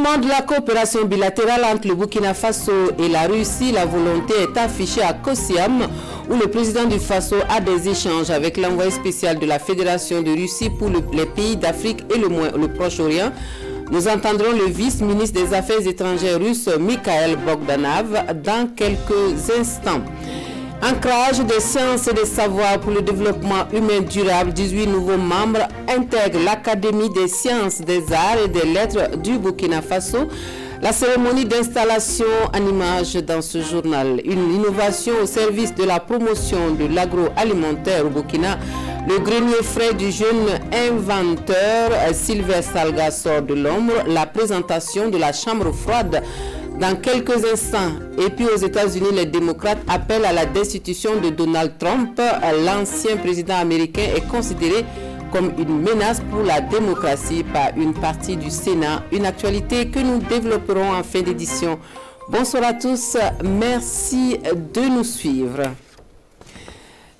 Renforcement de la coopération bilatérale entre le Burkina Faso et la Russie. La volonté est affichée à Kosiam, où le président du Faso a des échanges avec l'envoyé spécial de la Fédération de Russie pour les pays d'Afrique et le Proche-Orient. Nous entendrons le vice-ministre des Affaires étrangères russe, Mikhail Bogdanov, dans quelques instants. Ancrage des sciences et des savoirs pour le développement humain durable. 18 nouveaux membres intègrent l'Académie des sciences, des arts et des lettres du Burkina Faso. La cérémonie d'installation en image dans ce journal. Une innovation au service de la promotion de l'agroalimentaire au Burkina. Le grenier frais du jeune inventeur Sylvestre Salga sort de l'ombre. La présentation de la chambre froide dans quelques instants. Et puis aux États-Unis, les démocrates appellent à la destitution de Donald Trump. L'ancien président américain est considéré comme une menace pour la démocratie par une partie du Sénat. Une actualité que nous développerons en fin d'édition. Bonsoir à tous, merci de nous suivre.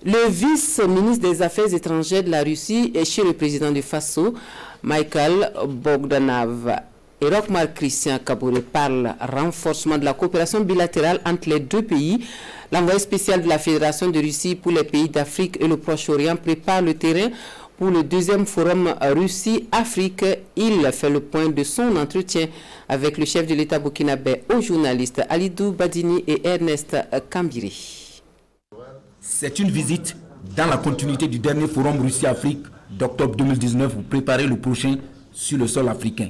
Le vice-ministre des Affaires étrangères de la Russie est chez le président du Faso, Mikhail Bogdanov. Et Rochmar Christian Kabouré parle renforcement de la coopération bilatérale entre les deux pays. L'envoyé spécial de la Fédération de Russie pour les pays d'Afrique et le Proche-Orient prépare le terrain pour le deuxième forum Russie-Afrique. Il fait le point de son entretien avec le chef de l'État burkinabé aux journalistes Alidou Badini et Ernest Kambiri. C'est une visite dans la continuité du dernier forum Russie-Afrique d'octobre 2019 pour préparer le prochain sur le sol africain.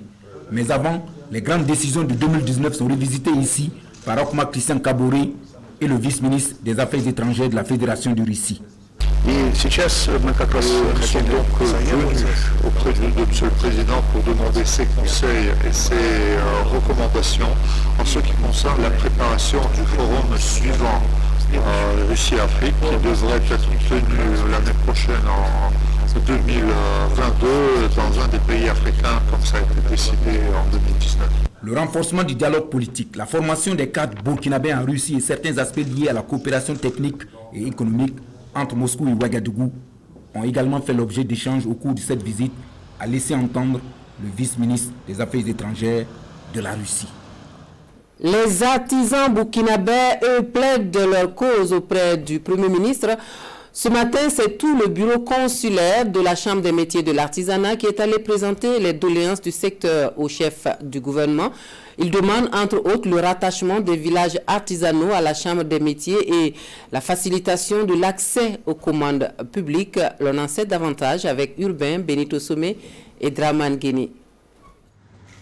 Mais avant, les grandes décisions de 2019 sont revisitées ici par Rochmar Christian Kabouré et le vice-ministre des Affaires étrangères de la Fédération de Russie. Nous sommes donc venus auprès de M. le Président pour demander ses conseils et ses recommandations en ce qui concerne la préparation du forum suivant Russie-Afrique qui devrait être tenu l'année prochaine en 2022 dans un des pays africains comme ça a été décidé en 2019. Le renforcement du dialogue politique, la formation des cadres burkinabés en Russie et certains aspects liés à la coopération technique et économique entre Moscou et Ouagadougou ont également fait l'objet d'échanges au cours de cette visite, a laissé entendre le vice-ministre des Affaires étrangères de la Russie. Les artisans burkinabés, eux, plaident de leur cause auprès du Premier ministre. Ce matin, c'est tout le bureau consulaire de la Chambre des métiers de l'artisanat qui est allé présenter les doléances du secteur au chef du gouvernement. Il demande entre autres le rattachement des villages artisanaux à la Chambre des métiers et la facilitation de l'accès aux commandes publiques. L'on en sait davantage avec Urbain, Benito Somé et Draman Guéné.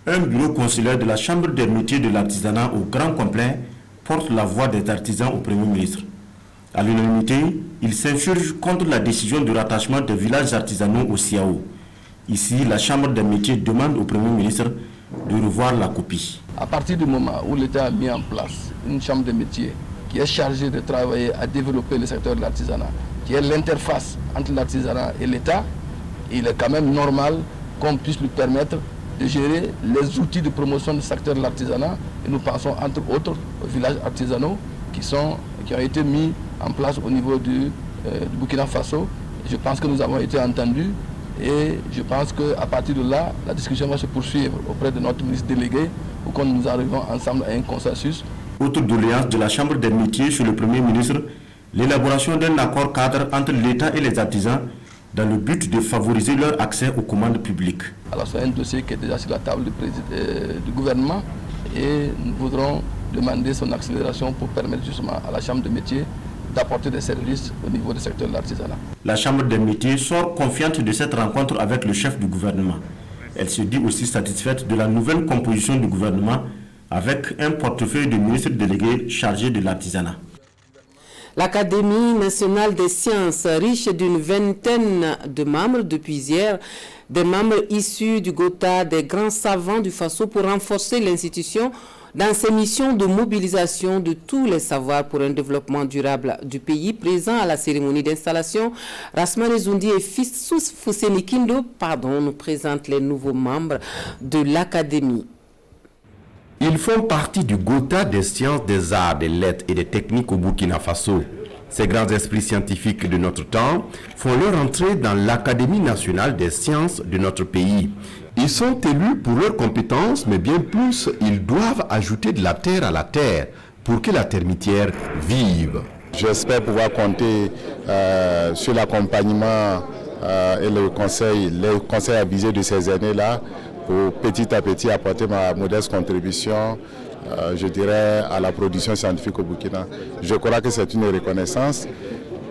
Un bureau consulaire de la Chambre des métiers de l'artisanat au grand complet porte la voix des artisans au Premier ministre. À l'unanimité, il s'insurge contre la décision de rattachement des villages artisanaux au CIAO. Ici, la Chambre des métiers demande au Premier ministre de revoir la copie. À partir du moment où l'État a mis en place une Chambre des métiers qui est chargée de travailler à développer le secteur de l'artisanat, qui est l'interface entre l'artisanat et l'État, il est quand même normal qu'on puisse lui permettre de gérer les outils de promotion du secteur de l'artisanat. Et nous pensons entre autres aux villages artisanaux qui ont été mis en place au niveau du Burkina Faso. Je pense que nous avons été entendus et je pense qu'à partir de là, la discussion va se poursuivre auprès de notre ministre délégué pour que nous arrivions ensemble à un consensus. Autre doléance de la Chambre des métiers sur le Premier ministre, l'élaboration d'un accord cadre entre l'État et les artisans dans le but de favoriser leur accès aux commandes publiques. Alors c'est un dossier qui est déjà sur la table du gouvernement et nous voudrons demander son accélération pour permettre justement à la Chambre des métiers d'apporter des services au niveau du secteur de l'artisanat. La Chambre des métiers sort confiante de cette rencontre avec le chef du gouvernement. Elle se dit aussi satisfaite de la nouvelle composition du gouvernement avec un portefeuille de ministre délégué chargé de l'artisanat. L'Académie nationale des sciences, riche d'une vingtaine de membres depuis hier, des membres issus du Gotha, des grands savants du Faso pour renforcer l'institution dans ses missions de mobilisation de tous les savoirs pour un développement durable du pays. Présent à la cérémonie d'installation, Rasman Ezoundi et Fissus Fusenikindo nous présentent les nouveaux membres de l'Académie. Ils font partie du Gotha des sciences, des arts, des lettres et des techniques au Burkina Faso. Ces grands esprits scientifiques de notre temps font leur entrée dans l'Académie nationale des sciences de notre pays. Ils sont élus pour leurs compétences, mais bien plus, ils doivent ajouter de la terre à la terre pour que la termitière vive. J'espère pouvoir compter sur l'accompagnement et les conseils avisés de ces années-là pour petit à petit apporter ma modeste contribution, je dirais, à la production scientifique au Burkina. Je crois que c'est une reconnaissance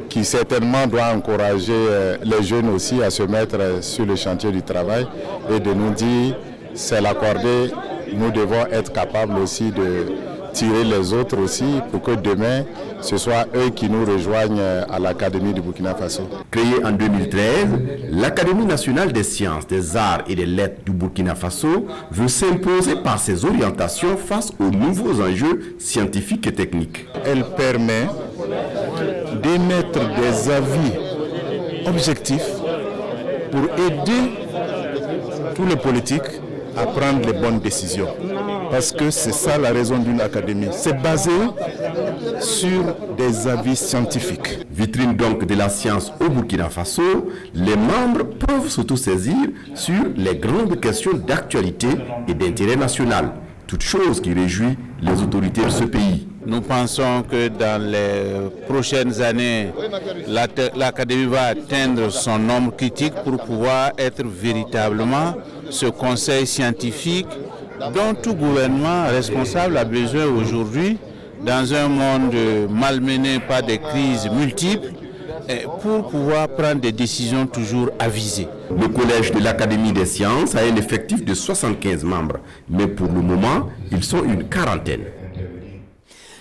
qui certainement doit encourager les jeunes aussi à se mettre sur le chantier du travail et de nous dire, c'est l'accordé, nous devons être capables aussi de tirer les autres aussi pour que demain, ce soit eux qui nous rejoignent à l'Académie du Burkina Faso. Créée en 2013, l'Académie nationale des sciences, des arts et des lettres du Burkina Faso veut s'imposer par ses orientations face aux nouveaux enjeux scientifiques et techniques. Elle permet d'émettre des avis objectifs pour aider tous les politiques à prendre les bonnes décisions. Parce que c'est ça la raison d'une académie. C'est basé sur des avis scientifiques. Vitrine donc de la science au Burkina Faso, les membres peuvent s'autosaisir sur les grandes questions d'actualité et d'intérêt national. Toute chose qui réjouit les autorités de ce pays. Nous pensons que dans les prochaines années, l'Académie va atteindre son nombre critique pour pouvoir être véritablement ce conseil scientifique dont tout gouvernement responsable a besoin aujourd'hui dans un monde malmené par des crises multiples pour pouvoir prendre des décisions toujours avisées. Le collège de l'Académie des sciences a un effectif de 75 membres, mais pour le moment, ils sont une quarantaine.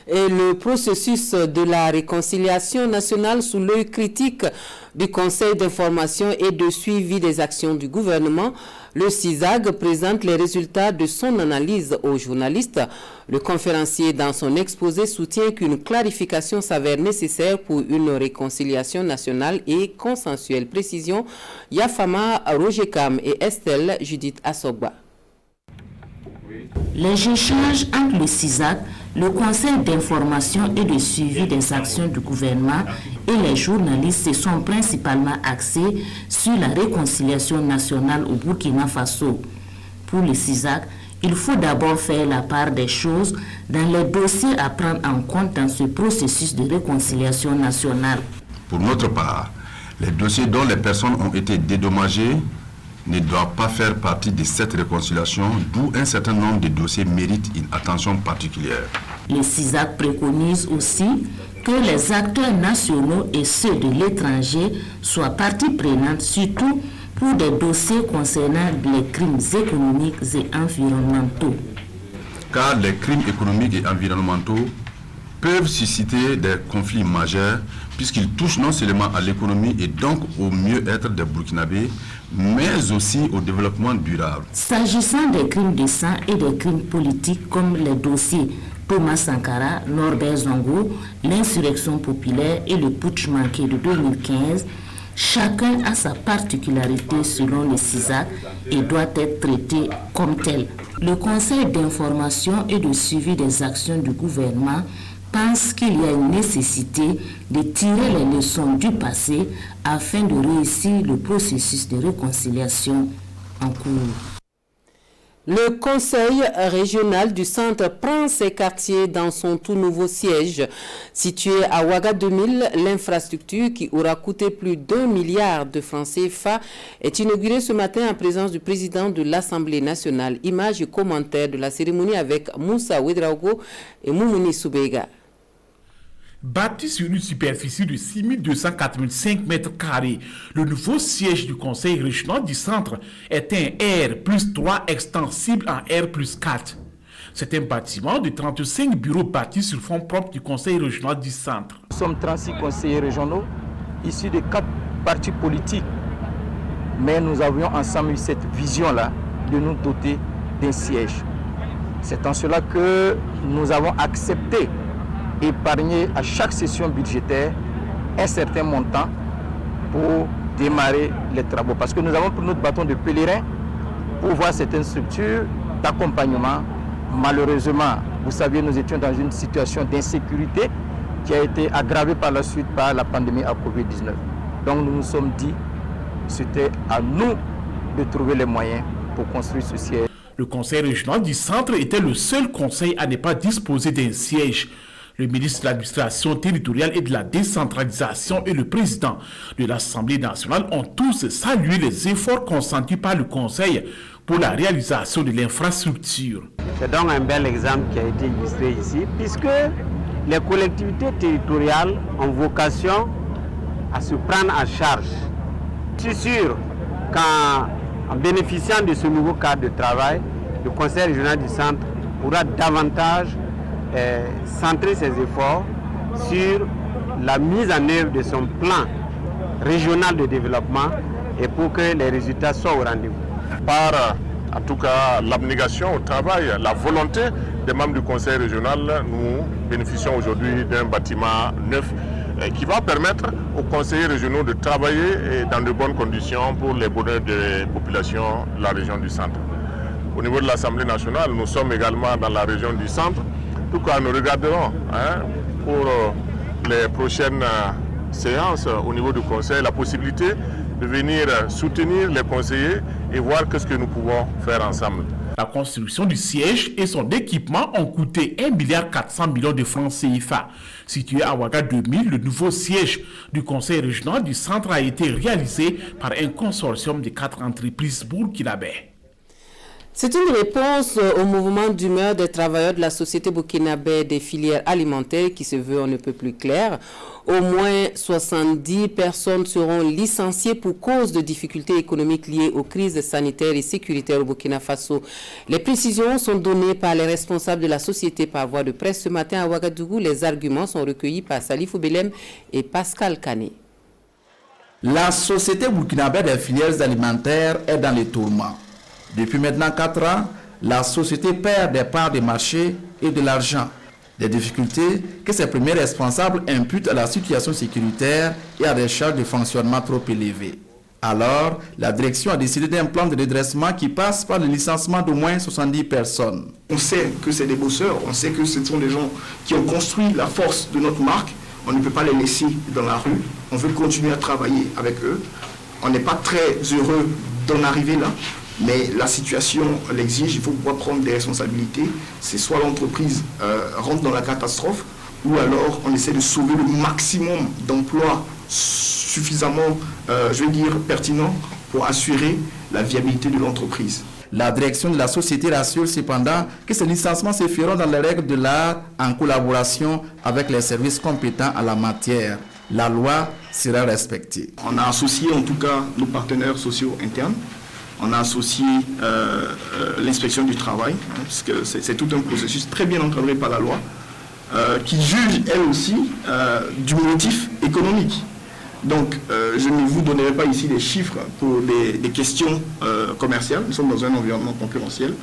Et le processus de la réconciliation nationale sous l'œil critique du Conseil d'information et de suivi des actions du gouvernement, le CISAG présente les résultats de son analyse aux journalistes. Le conférencier, dans son exposé, soutient qu'une clarification s'avère nécessaire pour une réconciliation nationale et consensuelle. Précision, Yafama Rojekam et Estelle Judith Assogba. Les échanges entre le CISAG, le Conseil d'information et de suivi des actions du gouvernement et les journalistes se sont principalement axés sur la réconciliation nationale au Burkina Faso. Pour le CISAG, il faut d'abord faire la part des choses dans les dossiers à prendre en compte dans ce processus de réconciliation nationale. Pour notre part, les dossiers dont les personnes ont été dédommagées ne doivent pas faire partie de cette réconciliation, d'où un certain nombre de dossiers méritent une attention particulière. Le CISAG préconise aussi que les acteurs nationaux et ceux de l'étranger soient partie prenante, surtout pour des dossiers concernant les crimes économiques et environnementaux. Car les crimes économiques et environnementaux peuvent susciter des conflits majeurs puisqu'ils touchent non seulement à l'économie et donc au mieux-être des Burkinabés, mais aussi au développement durable. S'agissant des crimes de sang et des crimes politiques comme les dossiers Thomas Sankara, Norbert Zongo, l'insurrection populaire et le putsch manqué de 2015, chacun a sa particularité selon le CISAG et doit être traité comme tel. Le Conseil d'information et de suivi des actions du gouvernement pense qu'il y a une nécessité de tirer les leçons du passé afin de réussir le processus de réconciliation en cours. Le conseil régional du centre prend ses quartiers dans son tout nouveau siège. Situé à Ouaga 2000, l'infrastructure qui aura coûté plus d'1 milliard de francs CFA est inaugurée ce matin en présence du président de l'Assemblée nationale. Images et commentaires de la cérémonie avec Moussa Ouedraogo et Moumouni Soubega. Bâti sur une superficie de 6285 mètres carrés, le nouveau siège du conseil régional du centre est un R+3 extensible en R+4. C'est un bâtiment de 35 bureaux bâtis sur fonds propres du conseil régional du centre. Nous sommes 36 conseillers régionaux issus de 4 partis politiques, mais nous avions ensemble eu cette vision-là de nous doter d'un siège. C'est en cela que nous avons accepté épargner à chaque session budgétaire un certain montant pour démarrer les travaux. Parce que nous avons pris notre bâton de pèlerin pour voir certaines structures d'accompagnement. Malheureusement, vous savez, nous étions dans une situation d'insécurité qui a été aggravée par la suite par la pandémie à Covid-19. Donc nous nous sommes dit, c'était à nous de trouver les moyens pour construire ce siège. Le conseil régional du centre était le seul conseil à ne pas disposer d'un siège. Le ministre de l'administration territoriale et de la décentralisation et le président de l'Assemblée nationale ont tous salué les efforts consentis par le conseil pour la réalisation de l'infrastructure. C'est donc un bel exemple qui a été illustré ici, puisque les collectivités territoriales ont vocation à se prendre en charge. Je suis sûr qu'en bénéficiant de ce nouveau cadre de travail, le conseil régional du centre pourra davantage centrer ses efforts sur la mise en œuvre de son plan régional de développement et pour que les résultats soient au rendez-vous. Par en tout cas l'abnégation au travail, la volonté des membres du conseil régional, nous bénéficions aujourd'hui d'un bâtiment neuf qui va permettre aux conseillers régionaux de travailler dans de bonnes conditions pour les bonheurs des populations de la région du centre. Au niveau de l'Assemblée nationale, nous sommes également dans la région du centre. En tout cas, nous regarderons pour les prochaines séances au niveau du conseil la possibilité de venir soutenir les conseillers et voir qu'est-ce que nous pouvons faire ensemble. La construction du siège et son équipement ont coûté 1,4 milliard de francs CFA. Situé à Ouaga 2000, le nouveau siège du conseil régional du centre a été réalisé par un consortium de 4 entreprises burkinabais. C'est une réponse au mouvement d'humeur des travailleurs de la société burkinabé des filières alimentaires qui se veut on ne peut plus clair. Au moins 70 personnes seront licenciées pour cause de difficultés économiques liées aux crises sanitaires et sécuritaires au Burkina Faso. Les précisions sont données par les responsables de la société par voie de presse ce matin à Ouagadougou. Les arguments sont recueillis par Salifou Belem et Pascal Kané. La société burkinabé des filières alimentaires est dans les tourments. Depuis maintenant 4 ans, la société perd des parts de marché et de l'argent. Des difficultés que ses premiers responsables imputent à la situation sécuritaire et à des charges de fonctionnement trop élevées. Alors, la direction a décidé d'un plan de redressement qui passe par le licenciement d'au moins 70 personnes. On sait que c'est des bosseurs, on sait que ce sont des gens qui ont construit la force de notre marque. On ne peut pas les laisser dans la rue. On veut continuer à travailler avec eux. On n'est pas très heureux d'en arriver là. Mais la situation l'exige, il faut pouvoir prendre des responsabilités. C'est soit l'entreprise rentre dans la catastrophe, ou alors on essaie de sauver le maximum d'emplois suffisamment, pertinents pour assurer la viabilité de l'entreprise. La direction de la société rassure cependant que ces licenciements se feront dans les règles de l'art en collaboration avec les services compétents en la matière. La loi sera respectée. On a associé en tout cas nos partenaires sociaux internes. On a associé l'inspection du travail, parce que c'est tout un processus très bien encadré par la loi, qui juge elle aussi du motif économique. Donc je ne vous donnerai pas ici des chiffres pour des questions commerciales. Nous sommes dans un environnement concurrentiel.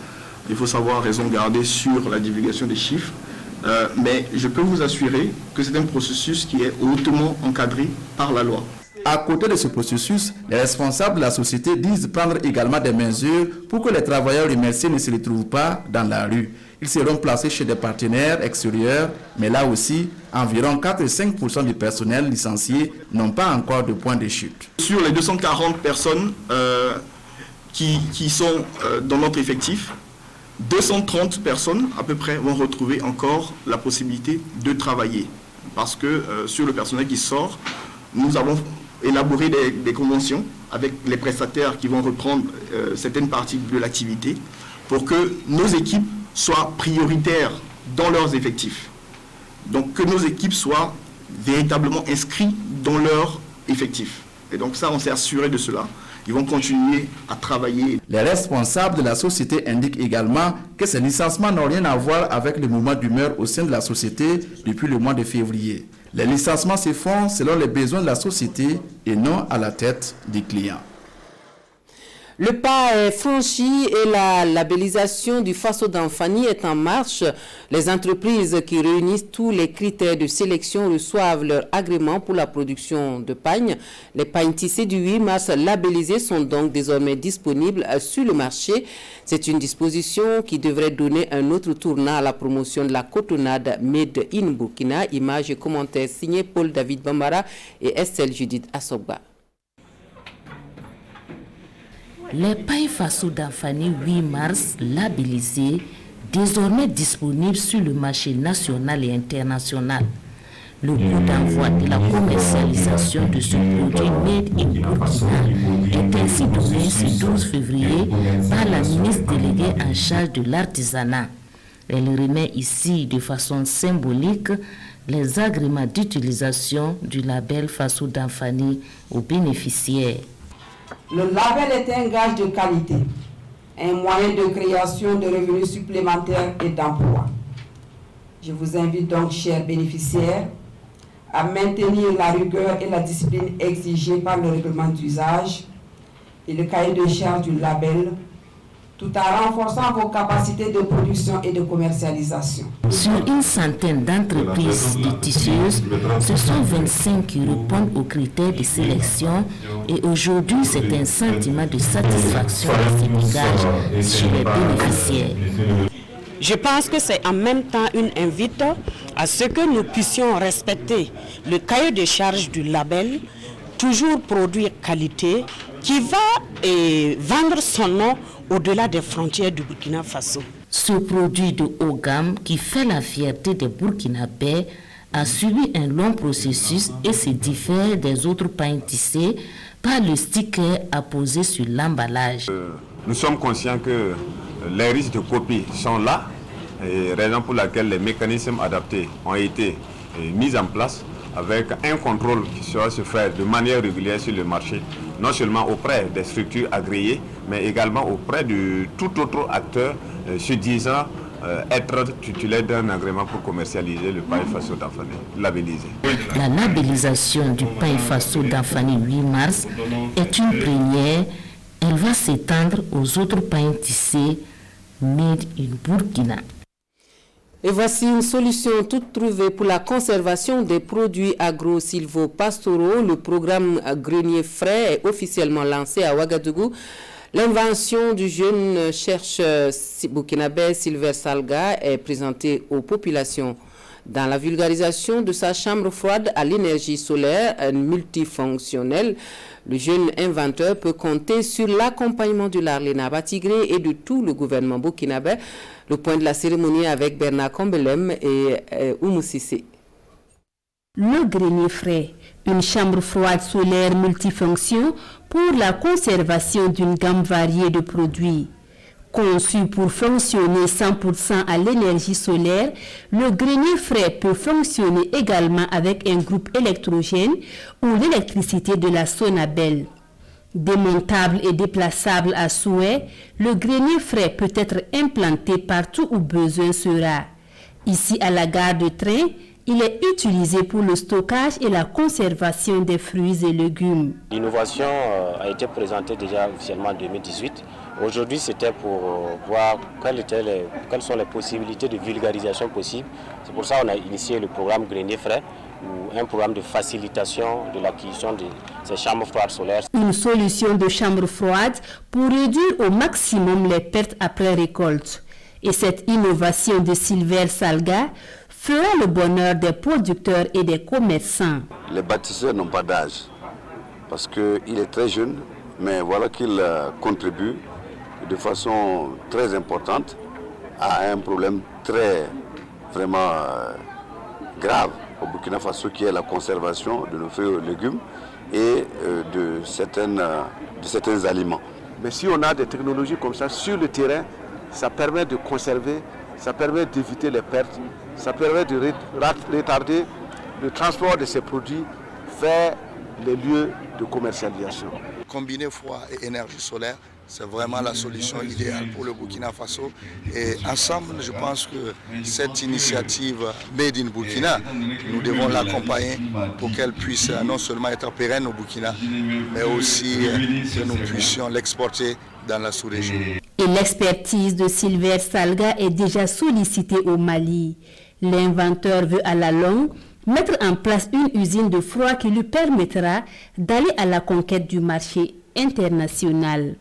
Il faut savoir raison garder sur la divulgation des chiffres. Mais je peux vous assurer que c'est un processus qui est hautement encadré par la loi. À côté de ce processus, les responsables de la société disent prendre également des mesures pour que les travailleurs remerciés ne se retrouvent pas dans la rue. Ils seront placés chez des partenaires extérieurs, mais là aussi, environ 4-5% du personnel licencié n'ont pas encore de point de chute. Sur les 240 personnes qui sont dans notre effectif, 230 personnes à peu près vont retrouver encore la possibilité de travailler. Parce que sur le personnel qui sort, nous avons élaborer des conventions avec les prestataires qui vont reprendre certaines parties de l'activité pour que nos équipes soient prioritaires dans leurs effectifs. Donc que nos équipes soient véritablement inscrites dans leurs effectifs. Et donc ça, on s'est assuré de cela. Ils vont continuer à travailler. Les responsables de la société indiquent également que ces licenciements n'ont rien à voir avec le mouvement d'humeur au sein de la société depuis le mois de février. Les licenciements se font selon les besoins de la société et non à la tête des clients. Le pas est franchi et la labellisation du Faso d'Anfani est en marche. Les entreprises qui réunissent tous les critères de sélection reçoivent leur agrément pour la production de pagnes. Les pagnes tissées du 8 mars labellisées sont donc désormais disponibles sur le marché. C'est une disposition qui devrait donner un autre tournant à la promotion de la cotonnade Made in Burkina. Images et commentaires signés Paul David Bambara et Estelle Judith Assoba. Les pailles Faso d'Anfani 8 mars labellisées, désormais disponibles sur le marché national et international. Le coût d'envoi de la commercialisation de ce produit Made in Burkina est ainsi donné ce 12 février par la ministre déléguée en charge de l'artisanat. Elle remet ici de façon symbolique les agréments d'utilisation du label Faso d'Anfani aux bénéficiaires. Le label est un gage de qualité, un moyen de création de revenus supplémentaires et d'emploi. Je vous invite donc, chers bénéficiaires, à maintenir la rigueur et la discipline exigées par le règlement d'usage et le cahier de charges du label, tout en renforçant vos capacités de production et de commercialisation. Sur une centaine d'entreprises de tisseuses, ce sont 25 qui répondent aux critères de sélection et aujourd'hui c'est un sentiment de satisfaction qui se dégage chez les bénéficiaires. Je pense que c'est en même temps une invite à ce que nous puissions respecter le cahier de charges du label, toujours produire qualité, qui va vendre son nom au-delà des frontières du Burkina Faso. Ce produit de haut gamme qui fait la fierté des Burkinabés a subi un long processus et se diffère des autres pains tissés par le sticker apposé sur l'emballage. Nous sommes conscients que les risques de copie sont là, et raison pour laquelle les mécanismes adaptés ont été mis en place avec un contrôle qui sera se faire de manière régulière sur le marché, non seulement auprès des structures agréées, mais également auprès de tout autre acteur se disant être titulaire d'un agrément pour commercialiser le pain Faso d'Anfani labellisé. La labellisation du pain Faso d'Anfani 8 mars est une première. Elle va s'étendre aux autres pains tissés made in Burkina. Et voici une solution toute trouvée pour la conservation des produits agro-silvopastoraux. Le programme Grenier Frais est officiellement lancé à Ouagadougou. L'invention du jeune chercheur burkinabé Silver Salga est présentée aux populations. Dans la vulgarisation de sa chambre froide à l'énergie solaire multifonctionnelle, le jeune inventeur peut compter sur l'accompagnement de l'Arléna Batigré et de tout le gouvernement burkinabé. Le point de la cérémonie avec Bernard Combelem et Oumou Sissé. Le grenier frais, une chambre froide solaire multifonction pour la conservation d'une gamme variée de produits. Conçu pour fonctionner 100% à l'énergie solaire, le grenier frais peut fonctionner également avec un groupe électrogène ou l'électricité de la Sonabel. Démontable et déplaçable à souhait, le grenier frais peut être implanté partout où besoin sera. Ici à la gare de train, il est utilisé pour le stockage et la conservation des fruits et légumes. L'innovation a été présentée déjà officiellement en 2018. Aujourd'hui, c'était pour voir quelles sont les possibilités de vulgarisation possibles. C'est pour ça qu'on a initié le programme Grenier Frais, ou un programme de facilitation de l'acquisition de ces chambres froides solaires. Une solution de chambre froide pour réduire au maximum les pertes après récolte. Et cette innovation de Silver Salga fera le bonheur des producteurs et des commerçants. Les bâtisseurs n'ont pas d'âge parce qu'il est très jeune, mais voilà qu'il contribue de façon très importante à un problème vraiment grave au Burkina Faso, qui est la conservation de nos fruits et légumes et de certains aliments. Mais si on a des technologies comme ça sur le terrain, ça permet de conserver, ça permet d'éviter les pertes, ça permet de retarder le transport de ces produits vers les lieux de commercialisation. Combiner froid et énergie solaire, c'est vraiment la solution idéale pour le Burkina Faso. Et ensemble, je pense que cette initiative Made in Burkina, nous devons l'accompagner pour qu'elle puisse non seulement être pérenne au Burkina, mais aussi que nous puissions l'exporter dans la sous-région. Et l'expertise de Silver Salga est déjà sollicitée au Mali. L'inventeur veut à la longue mettre en place une usine de froid qui lui permettra d'aller à la conquête du marché international.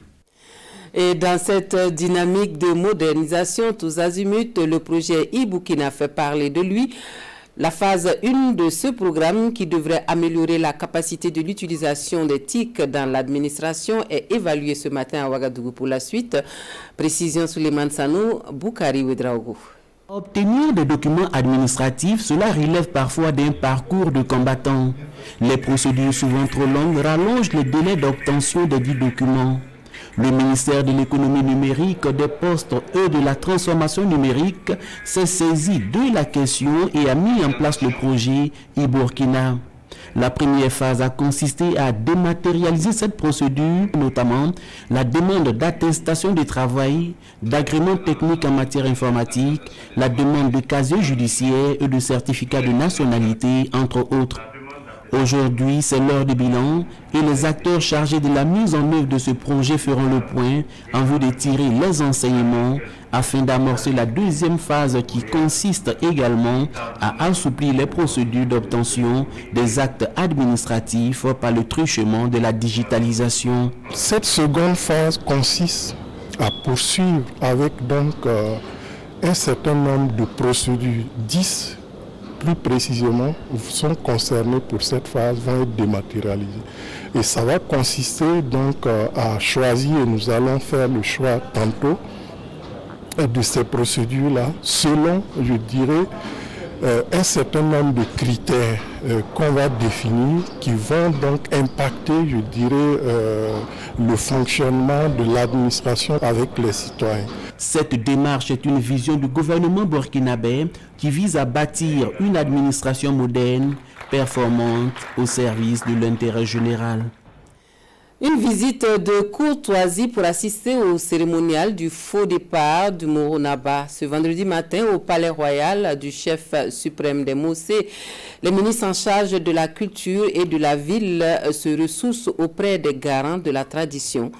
Et dans cette dynamique de modernisation tous azimuts, le projet e-Burkina fait parler de lui. La phase 1 de ce programme, qui devrait améliorer la capacité de l'utilisation des TIC dans l'administration, est évaluée ce matin à Ouagadougou pour la suite. Précision Souleymane Sanou, Boukari Ouedraogo. Obtenir des documents administratifs, cela relève parfois d'un parcours de combattant. Les procédures souvent trop longues rallongent les délais d'obtention des dits documents. Le ministère de l'économie numérique, des postes et de la transformation numérique s'est saisi de la question et a mis en place le projet e-Burkina. La première phase a consisté à dématérialiser cette procédure, notamment la demande d'attestation de travail, d'agrément technique en matière informatique, la demande de casier judiciaire et de certificat de nationalité, entre autres. Aujourd'hui, c'est l'heure du bilan et les acteurs chargés de la mise en œuvre de ce projet feront le point en vue de tirer les enseignements afin d'amorcer la deuxième phase qui consiste également à assouplir les procédures d'obtention des actes administratifs par le truchement de la digitalisation. Cette seconde phase consiste à poursuivre avec un certain nombre de procédures. 10 plus précisément sont concernés pour cette phase, vont être dématérialisés. Et ça va consister donc à choisir, et nous allons faire le choix tantôt de ces procédures-là, selon, je dirais, un certain nombre de critères qu'on va définir qui vont donc impacter, je dirais, le fonctionnement de l'administration avec les citoyens. Cette démarche est une vision du gouvernement burkinabé qui vise à bâtir une administration moderne, performante, au service de l'intérêt général. Une visite de courtoisie pour assister au cérémonial du faux départ du Moro Naba ce vendredi matin au palais royal du chef suprême des Mossé. Les ministres en charge de la culture et de la ville se ressourcent auprès des garants de la tradition.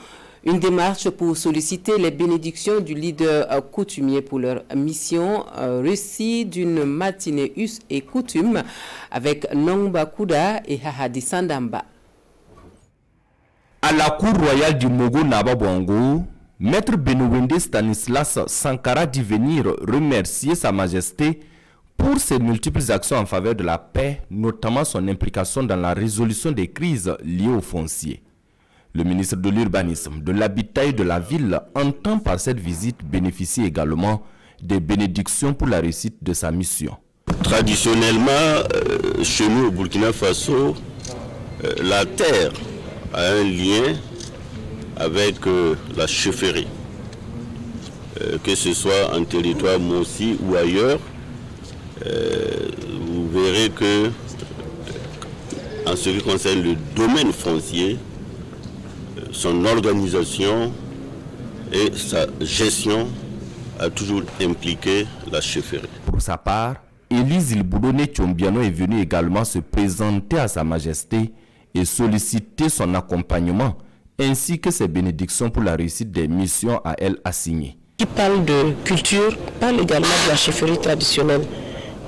Une démarche pour solliciter les bénédictions du leader coutumier pour leur mission, récit d'une matinée us et coutume avec Nongba Kouda et Hahadi Sandamba. À la cour royale du Mogo Naba Bongo, Maître Benowende Stanislas Sankara dit venir remercier Sa Majesté pour ses multiples actions en faveur de la paix, notamment son implication dans la résolution des crises liées au foncier. Le ministre de l'Urbanisme, de l'Habitat et de la Ville entend par cette visite bénéficier également des bénédictions pour la réussite de sa mission. Traditionnellement, chez nous au Burkina Faso, la terre a un lien avec la chefferie. Que ce soit en territoire Mossi ou ailleurs, vous verrez que en ce qui concerne le domaine foncier, son organisation et sa gestion a toujours impliqué la chefferie. Pour sa part, Élise Ilboudone Tchombiano est venu également se présenter à Sa Majesté et solliciter son accompagnement ainsi que ses bénédictions pour la réussite des missions à elle assignées. Qui parle de culture, parle également de la chefferie traditionnelle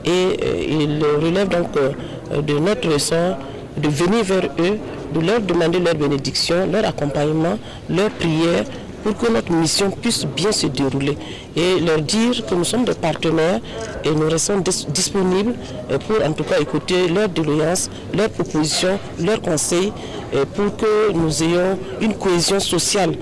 et il relève donc de notre ressort de venir vers eux, de leur demander leur bénédiction, leur accompagnement, leur prière pour que notre mission puisse bien se dérouler et leur dire que nous sommes des partenaires et nous restons disponibles pour en tout cas écouter leurs doléances, leurs propositions, leurs conseils pour que nous ayons une cohésion sociale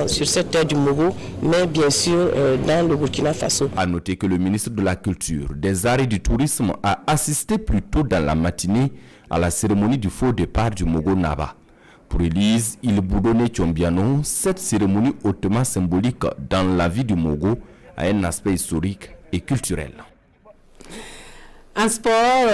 sur cette terre du Mogo, mais bien sûr dans le Burkina Faso. A noter que le ministre de la Culture, des Arts et du Tourisme a assisté plus tôt dans la matinée à la cérémonie du faux départ du Mogo Naba. Pour Élise Ilboudone Tchombiano, cette cérémonie hautement symbolique dans la vie du Mogo a un aspect historique et culturel. En sport,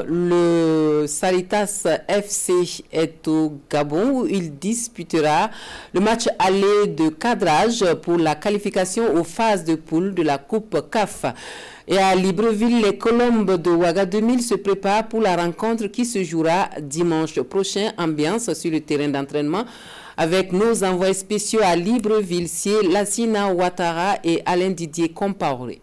le Saritas FC est au Gabon où il disputera le match aller de cadrage pour la qualification aux phases de poule de la Coupe CAF. Et à Libreville, les Colombes de Ouaga 2000 se préparent pour la rencontre qui se jouera dimanche prochain. Ambiance sur le terrain d'entraînement avec nos envoyés spéciaux à Libreville, Lassina Ouattara et Alain Didier Compaoré.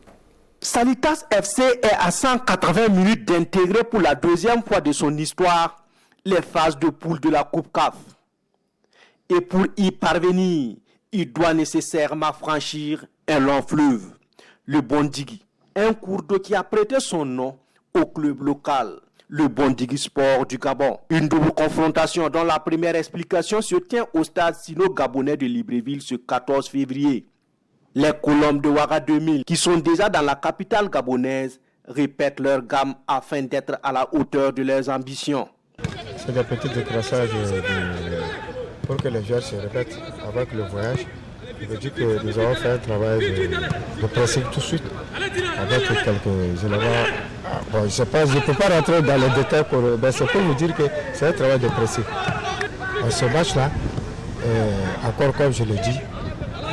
Sanitas FC est à 180 minutes d'intégrer pour la deuxième fois de son histoire les phases de poule de la Coupe CAF. Et pour y parvenir, il doit nécessairement franchir un long fleuve, le Bondigui, un cours d'eau qui a prêté son nom au club local, le Bondigi Sport du Gabon. Une double confrontation dont la première explication se tient au stade sino-gabonais de Libreville ce 14 février. Les Colombes de Ouaga 2000, qui sont déjà dans la capitale gabonaise, répètent leur gamme afin d'être à la hauteur de leurs ambitions. C'est des petits décrassages pour que les joueurs se répètent avec le voyage. Je veux dire que nous avons fait un travail de pressing tout de suite avec quelques éléments. Bon, je ne peux pas rentrer dans les détails, c'est pour vous dire que c'est un travail de pressing. Ce match-là, encore comme je le dis,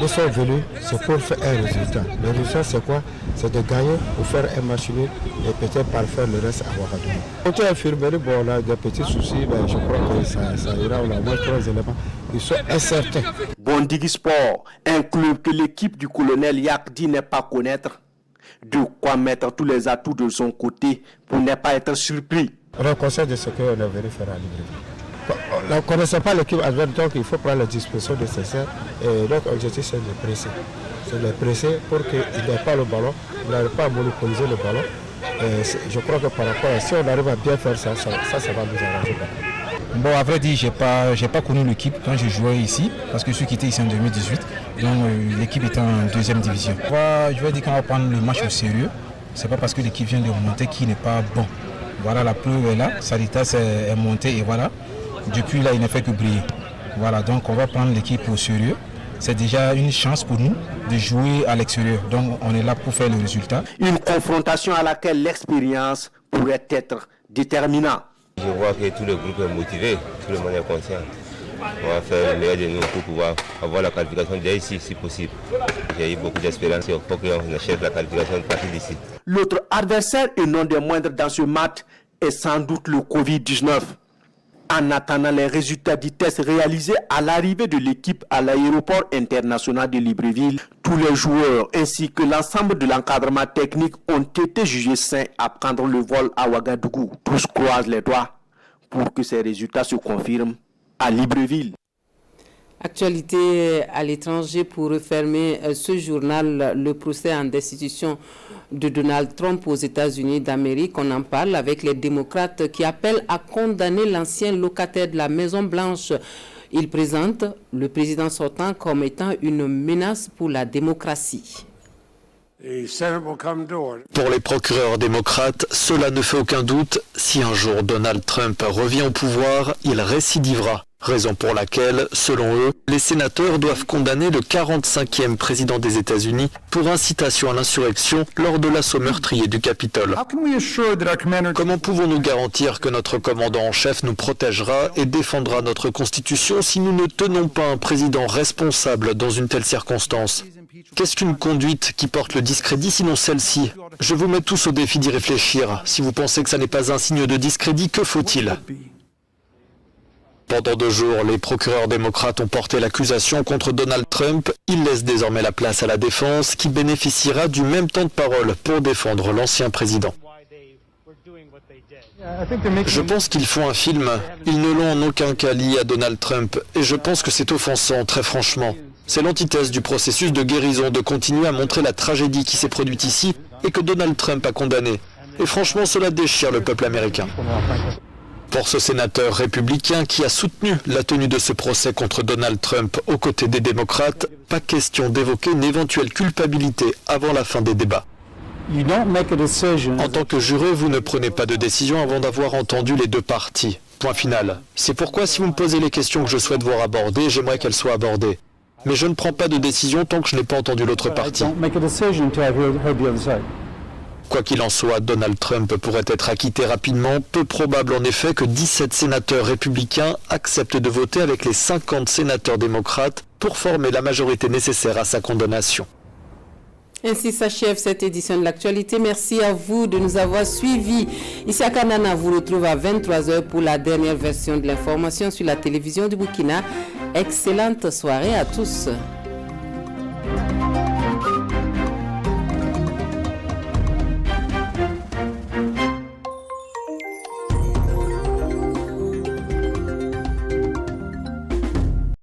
nous sommes venus, c'est pour faire un résultat. Le résultat, c'est quoi? C'est de gagner pour faire un match nul et peut-être par faire le reste à Ouagadougou. Quand à Infirmerie, bon, on a des petits soucis, mais je crois que ça ira. On a moins 3 éléments. Ils sont incertains. Bondigi Sport, un club que l'équipe du colonel Yakdi n'est pas connaître. De quoi mettre tous les atouts de son côté pour ne pas être surpris. On est conscient de ce qu'on est venu faire à Libreville. On ne connaissait pas l'équipe adverse, donc il faut prendre les dispositions nécessaires. Et notre objectif, c'est de les presser. C'est de les presser pour qu'ils n'aient pas le ballon, ils n'arrivent pas à monopoliser le ballon. Et je crois que par rapport à si on arrive à bien faire ça, ça va nous arranger. Bon, à vrai dire, j'ai pas connu l'équipe quand je jouais ici, parce que je suis quitté ici en 2018. Donc l'équipe était en 2e division. Je vais dire qu'on va prendre le match au sérieux. C'est pas parce que l'équipe vient de remonter qu'il n'est pas bon. Voilà, la preuve est là, Saritas est monté et voilà. Depuis là, il ne fait que briller. Voilà, donc on va prendre l'équipe au sérieux. C'est déjà une chance pour nous de jouer à l'extérieur. Donc on est là pour faire le résultat. Une confrontation à laquelle l'expérience pourrait être déterminante. Je vois que tout le groupe est motivé, tout le monde est conscient. On va faire le meilleur de nous pour pouvoir avoir la qualification déjà ici, si possible. J'ai eu beaucoup d'espérance pour qu'on achète la qualification de partir d'ici. L'autre adversaire et non des moindres dans ce match est sans doute le Covid-19. En attendant les résultats du test réalisés à l'arrivée de l'équipe à l'aéroport international de Libreville, tous les joueurs ainsi que l'ensemble de l'encadrement technique ont été jugés sains à prendre le vol à Ouagadougou. Tous croisent les doigts pour que ces résultats se confirment à Libreville. Actualité à l'étranger pour refermer ce journal, le procès en destitution de Donald Trump aux États-Unis d'Amérique. On en parle avec les démocrates qui appellent à condamner l'ancien locataire de la Maison-Blanche. Ils présentent le président sortant comme étant une menace pour la démocratie. Pour les procureurs démocrates, cela ne fait aucun doute. Si un jour Donald Trump revient au pouvoir, il récidivera. Raison pour laquelle, selon eux, les sénateurs doivent condamner le 45e président des États-Unis pour incitation à l'insurrection lors de l'assaut meurtrier du Capitole. Comment pouvons-nous garantir que notre commandant en chef nous protégera et défendra notre Constitution si nous ne tenons pas un président responsable dans une telle circonstance? Qu'est-ce qu'une conduite qui porte le discrédit sinon celle-ci? Je vous mets tous au défi d'y réfléchir. Si vous pensez que ça n'est pas un signe de discrédit, que faut-il? Pendant 2 jours, les procureurs démocrates ont porté l'accusation contre Donald Trump. Ils laissent désormais la place à la défense qui bénéficiera du même temps de parole pour défendre l'ancien président. Je pense qu'ils font un film. Ils ne l'ont en aucun cas lié à Donald Trump. Et je pense que c'est offensant, très franchement. C'est l'antithèse du processus de guérison de continuer à montrer la tragédie qui s'est produite ici et que Donald Trump a condamné. Et franchement, cela déchire le peuple américain. Pour ce sénateur républicain qui a soutenu la tenue de ce procès contre Donald Trump aux côtés des démocrates, pas question d'évoquer une éventuelle culpabilité avant la fin des débats. En tant que juré, vous ne prenez pas de décision avant d'avoir entendu les 2 parties. Point final. C'est pourquoi si vous me posez les questions que je souhaite voir abordées, j'aimerais qu'elles soient abordées. Mais je ne prends pas de décision tant que je n'ai pas entendu l'autre partie. Quoi qu'il en soit, Donald Trump pourrait être acquitté rapidement. Peu probable en effet que 17 sénateurs républicains acceptent de voter avec les 50 sénateurs démocrates pour former la majorité nécessaire à sa condamnation. Ainsi s'achève cette édition de l'actualité. Merci à vous de nous avoir suivis. Ici à Kanana, vous retrouve à 23h pour la dernière version de l'information sur la télévision du Burkina. Excellente soirée à tous.